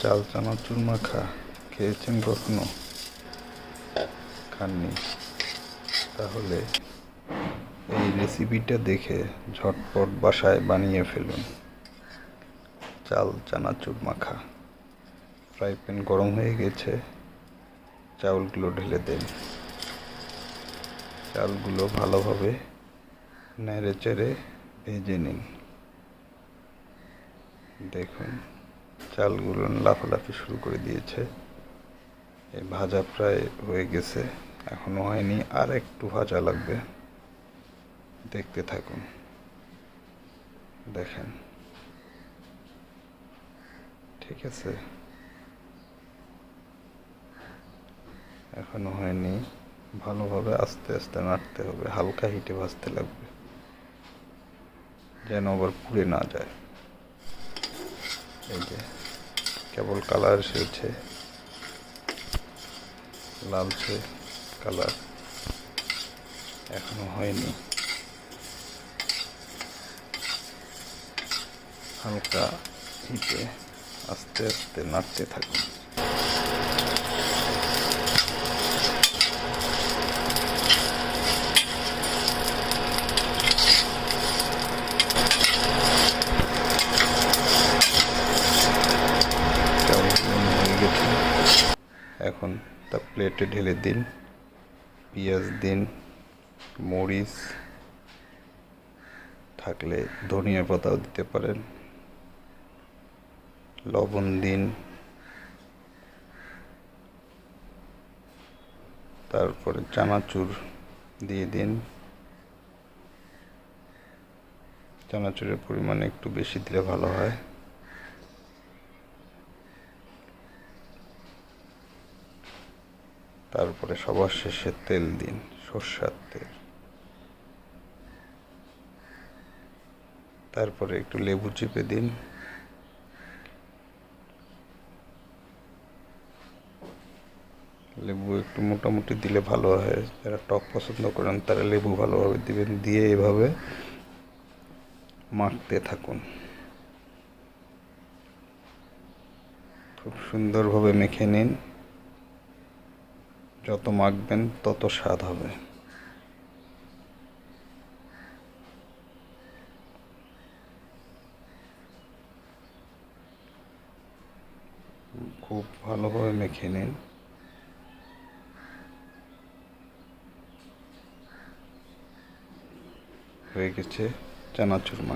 চাল চানাচুর মাখা খেয়েছেন কখনো? খাননি? তাহলে এই রেসিপিটা দেখে ঝটপট বাসায় বানিয়ে ফেলুন। চাল চানাচুর মাখা। ফ্রাই প্যান গরম হয়ে গেছে, চাউলগুলো ঢেলে দেন। চালগুলো ভালোভাবে নেড়ে চেড়ে ভেজে নিন। দেখুন চালগুলো লাফালাফি শুরু করে দিয়েছে। এই ভাজা প্রায় হয়ে গেছে, এখনো হয়নি, আর একটু ভাজা লাগবে। দেখতে থাকুন, দেখেন। ঠিক আছে, এখনো হয়নি, ভালোভাবে আস্তে আস্তে নাড়তে হবে, হালকা হিটে ভাজতে লাগবে যেন আবার পুড়ে না যায়। এই যে কেবল কালার এসেছে, লালচে কালার, এখনো হয়নি। হালকা হিটে আস্তে আস্তে নাড়তে থাকুন। হয়ে গেছে, এখন তা প্লেটে ঢেলে দিন। পেঁয়াজ দিন, মরিচ থাকলে ধনিয়া পাতাও দিতে পারেন, লবণ দিন, তারপরে চানাচুর দিয়ে দিন। চানাচুরের পরিমাণ একটু বেশি দিলে ভালো হয়। তারপরে সবার শেষে তেল দিন, সরষের তেল। তারপরে একটু লেবু চিপে দিন। লেবু একটু মোটামুটি দিলে ভালো হয়, যারা টক পছন্দ করেন তারা লেবু ভালোভাবে দিবেন। দিয়ে এভাবে মাখতে থাকুন, খুব সুন্দরভাবে মেখে নিন। যত মাখবেন তত স্বাদ হবে। খুব ভালোভাবে মেখে নিন। হয়ে গেছে চানাচুর মাখা।